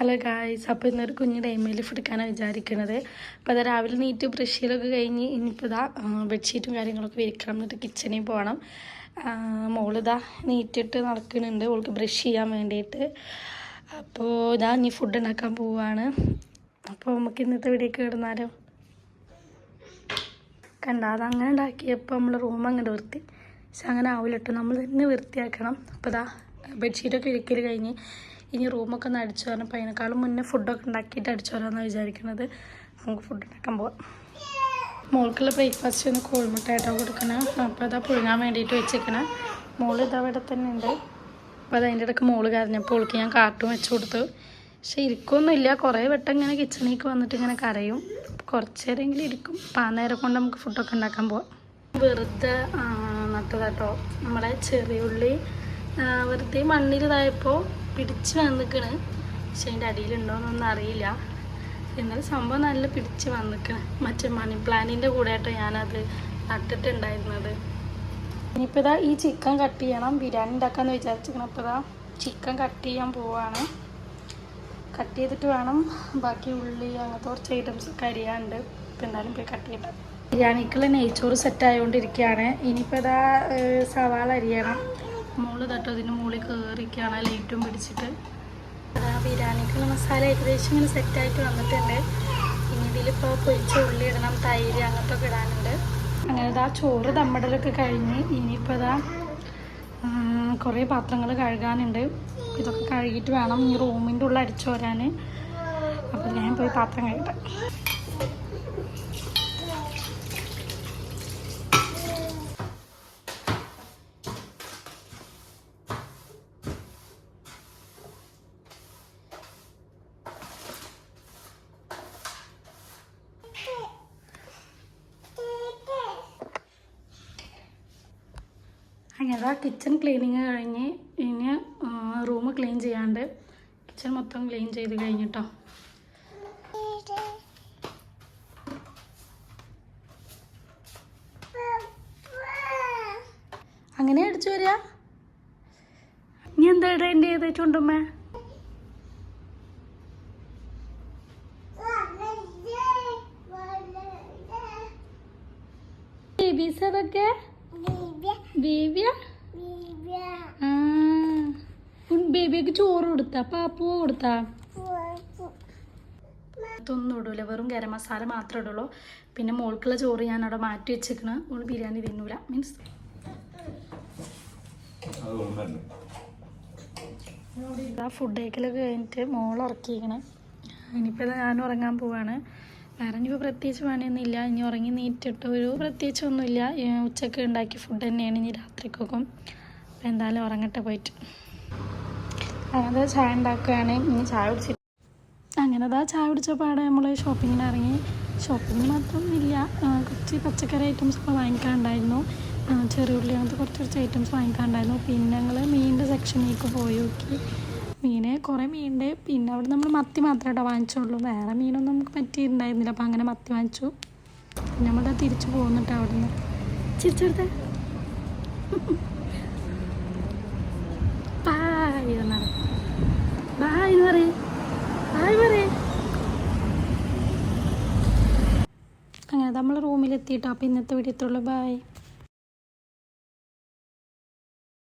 Hello guys, അപ്പോൾ ഇന്നൊരു കുഞ്ഞ് ഡൈമയിൽ എടുക്കാനാണ് വിചാരിക്കുന്നത്. അപ്പോൾ അത് രാവിലെ നീറ്റ് ബ്രഷ് ചെയ്തൊക്കെ കഴിഞ്ഞ് ഇനിയിപ്പോൾ ഇതാ ബെഡ്ഷീറ്റും കാര്യങ്ങളൊക്കെ വിരിക്കണം. എന്നിട്ട് കിച്ചണിൽ പോകണം. മോളിതാ നീറ്റിട്ട് നടക്കുന്നുണ്ട് ഓൾക്ക് ബ്രഷ് ചെയ്യാൻ വേണ്ടിയിട്ട്. അപ്പോൾ ഇതാ ഇനി ഫുഡ് ഉണ്ടാക്കാൻ പോവുകയാണ്. അപ്പോൾ നമുക്ക് ഇന്നത്തെ വീഡിയോക്ക് ഇടുന്നാലോ. കണ്ട അതങ്ങനെ ഉണ്ടാക്കിയപ്പോൾ നമ്മൾ റൂം അങ്ങോട്ട് വൃത്തി. പക്ഷെ അങ്ങനെ ആവില്ല കേട്ടോ, നമ്മൾ തന്നെ വൃത്തിയാക്കണം. അപ്പോൾ ഇതാ ബെഡ്ഷീറ്റൊക്കെ വിരിക്കൽ കഴിഞ്ഞ് ഇനി റൂമൊക്കെ ഒന്ന് അടിച്ചു വരണം. അപ്പോൾ അതിനേക്കാളും മുന്നേ ഫുഡൊക്കെ ഉണ്ടാക്കിയിട്ട് അടിച്ചു വരാമെന്നാണ് വിചാരിക്കുന്നത്. നമുക്ക് ഫുഡ് ഉണ്ടാക്കാൻ പോവാം. മോൾക്കുള്ള ബ്രേക്ക്ഫാസ്റ്റ് ഒന്ന് കോഴിമുട്ട ആയിട്ടോ കൊടുക്കണം. അപ്പോൾ അതാ പുഴുങ്ങാൻ വേണ്ടിയിട്ട് വെച്ചേക്കണം. മോൾ ഇതവിടെ തന്നെ ഉണ്ട്. അപ്പോൾ അത് അതിൻ്റെ ഇടയ്ക്ക് മോള് കരഞ്ഞപ്പോൾ ഓൾക്ക് ഞാൻ കാർട്ടൂൺ വെച്ച് കൊടുത്തു. പക്ഷേ ഇരിക്കൊന്നുമില്ല, കുറേ വട്ടം ഇങ്ങനെ കിച്ചണിലേക്ക് വന്നിട്ട് ഇങ്ങനെ കരയും. കുറച്ച് നേരമെങ്കിലും ഇരിക്കും. അപ്പോൾ ആ നേരം കൊണ്ട് നമുക്ക് ഫുഡൊക്കെ ഉണ്ടാക്കാൻ പോവാം. വെറുതെ നട്ടതാട്ടോ നമ്മളെ ചെറിയുള്ളി വെറുതെ മണ്ണിലിതായപ്പോൾ പിടിച്ച് വന്നിക്കണ്. പക്ഷെ അതിൻ്റെ അടിയിലുണ്ടോയെന്നൊന്നും അറിയില്ല. എന്നാലും സംഭവം നല്ല പിടിച്ച് വന്നിക്കണ്. മറ്റേ മണി പ്ലാന്റിൻ്റെ കൂടെ ആയിട്ടോ ഞാനത് നട്ടിട്ടുണ്ടായിരുന്നത്. ഇനിയിപ്പോൾ ഇതാ ഈ ചിക്കൻ കട്ട് ചെയ്യണം. ബിരിയാണി ഉണ്ടാക്കാമെന്ന് വിചാരിച്ചിരിക്കണം. അപ്പോൾ ഇതാ ചിക്കൻ കട്ട് ചെയ്യാൻ പോവാണ്. കട്ട് ചെയ്തിട്ട് വേണം ബാക്കി ഉള്ളി അങ്ങനത്തെ കുറച്ച് ഐറ്റംസൊക്കെ അരിയാനുണ്ട്. ഇപ്പം എന്തായാലും പോയി കട്ട് ചെയ്യട്ടെ. ബിരിയാണിക്കുള്ള നെയ്ച്ചോറ് സെറ്റായതുകൊണ്ടിരിക്കുകയാണ്. ഇനിയിപ്പോൾ ഇതാ സവാള അരിയണം. മോള് തട്ടോ ഇതിന് മുകളിൽ കയറിയിരിക്കുകയാണ് ലൈറ്റും പിടിച്ചിട്ട്. അതാ ബിരിയാണിക്കുള്ള മസാല ഏകദേശം ഇങ്ങനെ സെറ്റായിട്ട് വന്നിട്ടുണ്ട്. ഇനി ഇതിലിപ്പോൾ പൊരിച്ച ഉള്ളി ഇടണം, തൈര് അങ്ങനത്തെ ഒക്കെ ഇടാനുണ്ട്. അങ്ങനെ ഇതാ ചോറ് ദമ്മിടലൊക്കെ കഴിഞ്ഞ് ഇനിയിപ്പോൾ ഇതാ കുറേ പാത്രങ്ങൾ കഴുകാനുണ്ട്. ഇതൊക്കെ കഴുകിയിട്ട് വേണം ഈ റൂമിൻ്റെ ഉള്ളിൽ അടിച്ചു വരാൻ. അപ്പോൾ ഞാൻ പോയി പാത്രം കഴുകട്ടെ. അങ്ങനെ കിച്ചൺ ക്ലീനിങ് കഴിഞ്ഞ് ഇനി റൂം ക്ലീൻ ചെയ്യാണ്ട്. കിച്ചൺ മൊത്തം ക്ലീൻ ചെയ്ത് കഴിഞ്ഞിട്ടോ. അങ്ങനെ അടിച്ചു വരിക. ഇനി എന്താ ഇടേണ്ടി ചെയ്തിട്ടുണ്ടമ്മേ? ബേബീസ് അതൊക്കെ ബേബിക്ക് ചോറ് കൊടുത്താ പാപ്പു കൊടുത്താ? ഒന്നും ഇടൂല, വെറും ഗരം മസാല മാത്രമേ ഇടുള്ളൂ. പിന്നെ മോൾക്കുള്ള ചോറ് ഞാൻ അവിടെ മാറ്റി വെച്ചേക്കണ്. ഓള് ബിരിയാണി തിന്നൂല. മീൻസ് ഫുഡ് കഴിക്കലൊക്കെ കഴിഞ്ഞിട്ട് മോൾ ഉറക്കിയിരിക്കണം. ഇനിയിപ്പോൾ ഞാൻ ഉറങ്ങാൻ പോവാണ്. വേറെ ഇനിയിപ്പോൾ പ്രത്യേകിച്ച് പണിയൊന്നുമില്ല. ഇനി ഉറങ്ങി നീറ്റിട്ട് ഒരു പ്രത്യേകിച്ചൊന്നുമില്ല. ഉച്ചക്ക് ഉണ്ടാക്കിയ ഫുഡ് തന്നെയാണ് ഇനി രാത്രിക്കൊക്കെ. അപ്പോൾ എന്തായാലും ഉറങ്ങട്ടെ പോയിട്ട്. അങ്ങനെ ചായ ഉണ്ടാക്കുകയാണ്. ഇനി ചായ കുടിച്ചിട്ട് അങ്ങനെ ചായ കുടിച്ച പാടെ നമ്മൾ ഷോപ്പിങ്ങിന് ഇറങ്ങി. ഷോപ്പിങ്ങിന് മാത്രമൊന്നുമില്ല, കുറച്ച് പച്ചക്കറി ഐറ്റംസൊക്കെ വാങ്ങിക്കാനുണ്ടായിരുന്നു. ചെറിയുള്ളി അങ്ങനത്തെ കുറച്ച് ഐറ്റംസ് വാങ്ങിക്കാനുണ്ടായിരുന്നു. പിന്നെ ഞങ്ങൾ മീനിൻ്റെ സെക്ഷനിലേക്ക് പോയി നോക്കി. മീന് കുറേ മീനുണ്ട്. പിന്നെ അവിടെ നമ്മൾ മത്തി മാത്രമേ കേട്ടോ വാങ്ങിച്ചുള്ളൂ. വേറെ മീനൊന്നും നമുക്ക് പറ്റിയിട്ടുണ്ടായിരുന്നില്ല. അപ്പോൾ അങ്ങനെ മത്തി വാങ്ങിച്ചു. പിന്നെ നമ്മളത് തിരിച്ചു പോകുന്നുട്ടോ അവിടെ നിന്ന്. ചിരിച്ചെടുത്ത് ബായ് എന്നാണ്. ബായ് എന്ന് പറയും. ബായ് പറയും. അങ്ങനെ നമ്മൾ റൂമിലെത്തിയിട്ടോ. അപ്പോൾ ഇന്നത്തെ വീഡിയോ എത്തുള്ളൂ. ബായ്.